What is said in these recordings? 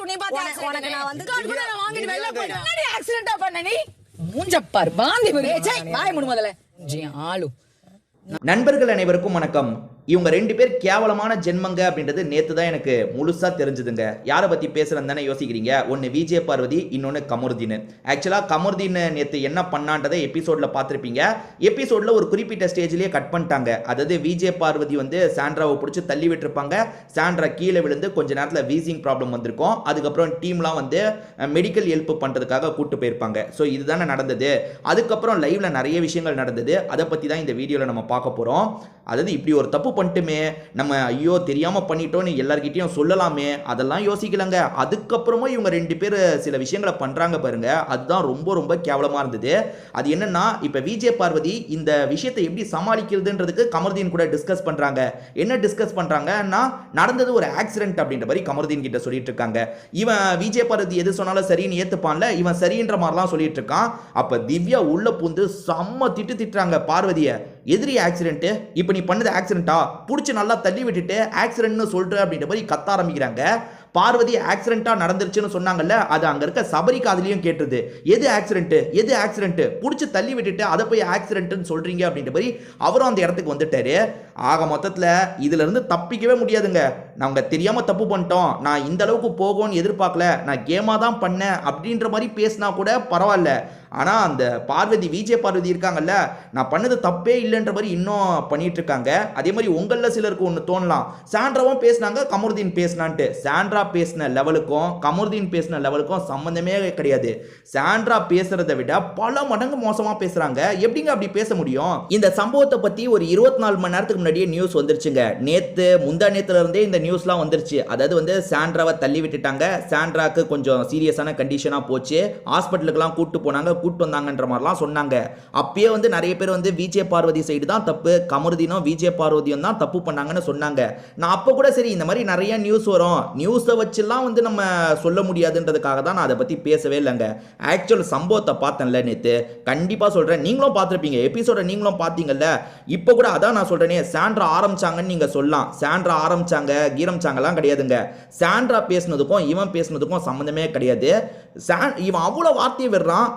உனக்கு நான் வந்து வாங்கிட்டு வெளில போயிடுவேன். என்னடி ஆக்சிடென்ட்டா பண்ண நீ? மூஞ்சப்பார் பாந்தி வாய் மூடு முதல்ல. ஆளு நண்பர்கள் அனைவருக்கும் வணக்கம். இவங்க ரெண்டு பேர் கேவலமான ஜென்மங்க அப்படின்றது நேற்று தான் எனக்கு முழுசாக தெரிஞ்சுதுங்க. யாரை பற்றி பேசுகிறேன்னு தானே யோசிக்கிறீங்க. ஒன்று விஜய பார்வதி, இன்னொன்று கமருதீன். ஆக்சுவலாக கமருதீன் நேற்று என்ன பண்ணான்றதை எபிசோடில் பார்த்துருப்பீங்க. எபிசோடில் ஒரு குறிப்பிட்ட ஸ்டேஜ்லேயே கட் பண்ணிட்டாங்க. அதாவது விஜய பார்வதி வந்து சாண்ட்ராவை பிடிச்சி தள்ளி விட்டுருப்பாங்க. சாண்ட்ரா கீழே விழுந்து கொஞ்ச நேரத்தில் வீசிங் ப்ராப்ளம் வந்திருக்கும். அதுக்கப்புறம் டீம்லாம் வந்து மெடிக்கல் ஹெல்ப் பண்ணுறதுக்காக கூப்பிட்டு போயிருப்பாங்க. ஸோ இதுதானே நடந்தது. அதுக்கப்புறம் லைவ்ல நிறைய விஷயங்கள் நடந்தது. அதை பற்றி தான் இந்த வீடியோவில் நம்ம பார்க்க போகிறோம். அதாவது இப்படி ஒரு தப்பு பண்ணிட்டுமே நம்ம ஐயோ தெரியாம பண்ணிட்டோம்னு எல்லார்கிட்டையும் சொல்லலாமே, அதெல்லாம் யோசிக்கலங்க. அதுக்கப்புறமா இவங்க ரெண்டு பேர் சில விஷயங்களை பண்றாங்க பாருங்க, அதுதான் ரொம்ப ரொம்ப கேவலமா இருந்தது. அது என்னன்னா, இப்ப விஜய் பார்வதி இந்த விஷயத்தை எப்படி சமாளிக்கிறதுன்றதுக்கு கமருதீன் கூட டிஸ்கஸ் பண்றாங்க. என்ன டிஸ்கஸ் பண்றாங்கன்னா, நடந்தது ஒரு ஆக்சிடென்ட் அப்படின்ற மாதிரி கமருதீன் கிட்ட சொல்லிட்டு இருக்காங்க. இவன் விஜய் பார்வதி எது சொன்னாலும் சரின்னு ஏத்துப்பான்ல, இவன் சரின்ற மாதிரிலாம் சொல்லிட்டு இருக்கான். அப்ப திவ்யா உள்ள பூந்து செம்ம திட்டுறாங்க பார்வதியை. எதிரி ஆக்சிடென்ட், இப்ப நீ பண்ணது ஆக்சிடென்ட்டா, புடிச்சு நல்லா தள்ளி விட்டுட்டு ஆக்சிடென்ட்னு சொல்ற அப்படின்ற மாதிரி கத்த ஆரம்பிக்கிறாங்க. பார்வதி ஆக்சிடென்ட்டா நடந்துருச்சுன்னு சொன்னாங்கல்ல, அது அங்க இருக்க சபரி காதுலயும் கேட்டது. எது ஆக்சிடென்ட், எது ஆக்சிடென்ட், புடிச்சு தள்ளி விட்டுட்டு அதை போய் ஆக்சிடென்ட்னு சொல்றீங்க அப்படின்ற மாதிரி அவரும் அந்த இடத்துக்கு வந்துட்டாரு. ஆக மொத்தத்தில் இதுல இருந்து தப்பிக்கவே முடியாதுங்க. நாங்க தெரியாம தப்பு பண்ணிட்டோம், நான் இந்த அளவுக்கு போகும்னு எதிர்பார்க்கல, நான் கேமா தான் பண்ணேன் அப்படின்ற மாதிரி பேசினா கூட பரவாயில்ல. ஆனா அந்த பார்வதி விஜய் பார்வதி இருக்காங்கல்ல, நான் பண்ணது தப்பே இல்லைன்ற மாதிரி இன்னும் பண்ணிட்டு இருக்காங்க. அதே மாதிரி உங்கள சிலருக்கு ஒன்று தோணலாம், சாண்ட்ராவும் பேசினாங்க கமருதீன் பேசினான்ட்டு. சாண்ட்ரா பேசின லெவலுக்கும் கமருதீன் பேசின லெவலுக்கும் சம்பந்தமே கிடையாது. சாண்ட்ரா பேசுறதை விட பல மடங்கு மோசமா பேசுறாங்க. எப்படிங்க அப்படி பேச முடியும்? இந்த சம்பவத்தை பத்தி ஒரு 24 மணி நேரத்துக்கு முன்னாடியே நியூஸ் வந்துருச்சுங்க. நேத்து முந்தா நேத்துல இருந்தே இந்த நியூஸ்லாம் வந்துருச்சு. அதாவது வந்து சாண்ட்ராவை தள்ளி விட்டுட்டாங்க, சாண்ட்ராக்கு கொஞ்சம் சீரியஸான கண்டிஷனா போச்சு, ஹாஸ்பிட்டலுக்குலாம் கூட்டு போனாங்க, கூட்டு வந்தாங்கன்ற மாதிரிலாம் சொன்னாங்க. அப்பயே வந்து நிறைய பேர் வந்து விஜய் பார்வதி சைடு தான் தப்பு, கமருதீனும் விஜய் பார்வதியும் தான் தப்பு பண்ணாங்கன்னு சொன்னாங்க. நான் அப்போ கூட சரி இந்த மாதிரி நிறைய நியூஸ் வரும், நியூஸை வச்சுலாம் வந்து நம்ம சொல்ல முடியாதுன்றதுக்காக தான் நான் அதை பற்றி பேசவே இல்லைங்க. ஆக்சுவல் சம்பவத்தை பார்த்தேன்ல நேற்று, கண்டிப்பாக சொல்கிறேன், நீங்களும் பார்த்துருப்பீங்க எபிசோட, நீங்களும் பார்த்தீங்கல்ல. இப்போ கூட அதான் நான் சொல்கிறேனே, சாண்ட்ரா ஆரம்பிச்சாங்கன்னு நீங்கள் சொல்லலாம். சாண்ட்ரா ஆரம்பிச்சாங்க கீரமிச்சாங்கலாம் கிடையாதுங்க. சாண்ட்ரா பேசினதுக்கும் இவன் பேசினதுக்கும் சம்மந்தமே கிடையாது. இவன் அவ்வளோ வார்த்தையை விடுறான்,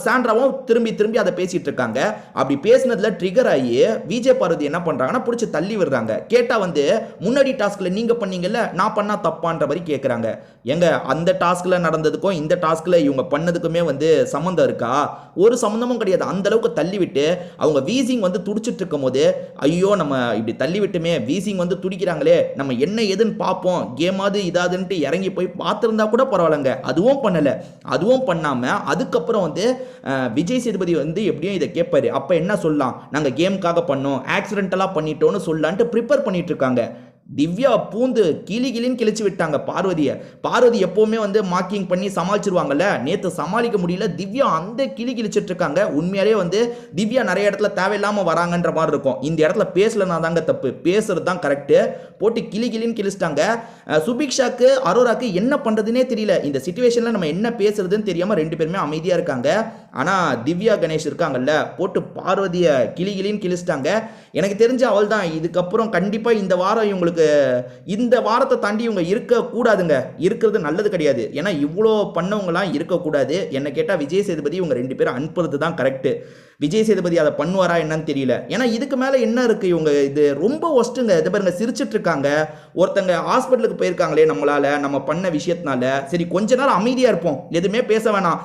சாண்ட்ராவும் திரும்பி திரும்பி அதை பேசிட்டு இருக்காங்க. அப்படி பேசினதுல ட்ரிகர் ஆகி விஜய் பார்வதி என்ன பண்றாங்கன்னா பிடிச்சி தள்ளி விடுறாங்க. கேட்டா வந்து முன்னாடி டாஸ்க்ல நீங்க பண்ணீங்கல்ல, நான் பண்ணா தப்பான்ற மாதிரி கேட்கறாங்க. எங்க அந்த டாஸ்க்ல நடந்ததுக்கும் இந்த டாஸ்க்ல இவங்க பண்ணதுக்குமே வந்து சம்மந்தம் இருக்கா? ஒரு சம்மந்தமும் கிடையாது. அந்த அளவுக்கு தள்ளி விட்டு அவங்க வீசிங் வந்து துடிச்சிட்டு இருக்கும் போது, ஐயோ நம்ம இப்படி தள்ளி விட்டுமே, வீசிங் வந்து துடிக்கிறாங்களே, நம்ம என்ன ஏதுன்னு பார்ப்போம், கேமாவது இதாதுன்ட்டு இறங்கி போய் பார்த்துருந்தா கூட பரவாயில்லைங்க. அதுவும் பண்ணல. அதுவும் பண்ணாம அதுக்கப்புறம் வந்து விஜய் சேதுபதி வந்து எப்படியும் இதை கேட்பாரு. அப்ப என்ன சொல்லலாம், நாங்க கேமுக்காக பண்ணோம், ஆக்சிடென்டலா பண்ணிட்டோம்னு சொல்லலான்ட்டு ப்ரிப்பேர் பண்ணிட்டு இருக்காங்க. திவ்யா பூந்து கிளின்னு கிழிச்சு விட்டாங்க பார்வதியை. பார்வதி எப்பவுமே வந்து மார்க்கிங் பண்ணி சமாளிச்சிருவாங்கல்ல, நேற்று சமாளிக்க முடியல, திவ்யா அந்த கிழிச்சிட்டு இருக்காங்க. உண்மையாலே வந்து திவ்யா நிறைய இடத்துல தேவையில்லாம வராங்கன்ற மாதிரி இருக்கும். இந்த இடத்துல பேசலனா தாங்க தப்பு, பேசுறது தான் கரெக்ட். போட்டு கிளின்னு கிழிச்சிட்டாங்க. சுபிக்ஷாக்கு அரோராக்கு என்ன பண்றதுன்னே தெரியல. இந்த சிச்சுவேஷன்ல நம்ம என்ன பேசுறதுன்னு தெரியாம ரெண்டு பேருமே அமைதியா இருக்காங்க. ஆனா திவ்யா கணேஷ் இருக்காங்கல்ல, போட்டு பார்வதியை கிளின்னு கிழிச்சிட்டாங்க. எனக்கு தெரிஞ்ச அவள் தான் இதுக்கப்புறம் கண்டிப்பா இந்த வாரம் இவங்களுக்கு, இந்த வாரத்தை தாண்டி இவங்க இருக்க கூடாதுங்க. இருக்கிறது நல்லது கிடையாது. ஏன்னா இவ்வளோ பண்ணவங்களாம் இருக்கக்கூடாது. என்ன கேட்டால் விஜய் சேதுபதி இவங்க ரெண்டு பேரும் அனுப்புறது தான் கரெக்டு. விஜய் சேதுபதி அதை பண்ணுவாரா என்னன்னு தெரியல. ஏன்னா இதுக்கு மேலே என்ன இருக்கு, இவங்க இது ரொம்ப ஒஸ்ட்டுங்க. இதை பாருங்க சிரிச்சிட்டு இருக்காங்க. ஒருத்தங்க ஹாஸ்பிட்டலுக்கு போயிருக்காங்களே நம்மளால, நம்ம பண்ண விஷயத்தினால, சரி கொஞ்ச நேரம் அமைதியாக இருப்போம், எதுவுமே பேச வேணாம்,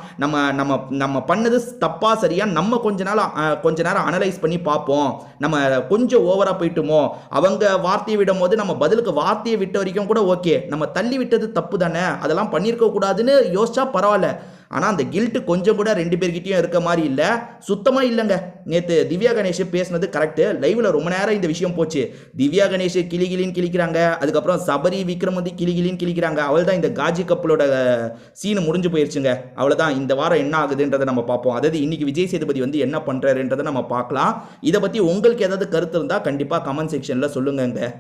நம்ம பண்ணது தப்பா சரியா நம்ம கொஞ்ச நேரம் அனலைஸ் பண்ணி பார்ப்போம். நம்ம கொஞ்சம் ஓவரா போயிட்டோமோ, அவங்க வார்த்தையை விடும் போது நம்ம பதிலுக்கு வார்த்தையை விட்ட வரைக்கும் கூட ஓகே, நம்ம தள்ளி விட்டது தப்பு தானே, அதெல்லாம் பண்ணியிருக்க கூடாதுன்னு யோசிச்சா பரவாயில்ல. ஆனால் அந்த கில்ட்டு கொஞ்சம் கூட ரெண்டு பேர்கிட்டையும் இருக்க மாதிரி இல்லை, சுத்தமாக இல்லைங்க. நேற்று திவ்யா கணேஷ் பேசினது கரெக்டு. லைவில் ரொம்ப நேரம் இந்த விஷயம் போச்சு. திவ்யா கணேஷ் கிளின்னு கிழிக்கிறாங்க, அதுக்கப்புறம் சபரி விக்ரமதி கிளின்னு கிழிக்கிறாங்க. அவள் தான் இந்த காஜி கப்பலோட சீனு முடிஞ்சு போயிருச்சுங்க. அவ்வளோதான். இந்த வாரம் என்ன ஆகுதுன்றதை நம்ம பார்ப்போம். அதாவது இன்னைக்கு விஜய் சேதுபதி வந்து என்ன பண்ணுறாருன்றதை நம்ம பார்க்கலாம். இதை பற்றி உங்களுக்கு ஏதாவது கருத்து இருந்தால் கண்டிப்பாக கமெண்ட் செக்ஷனில் சொல்லுங்க.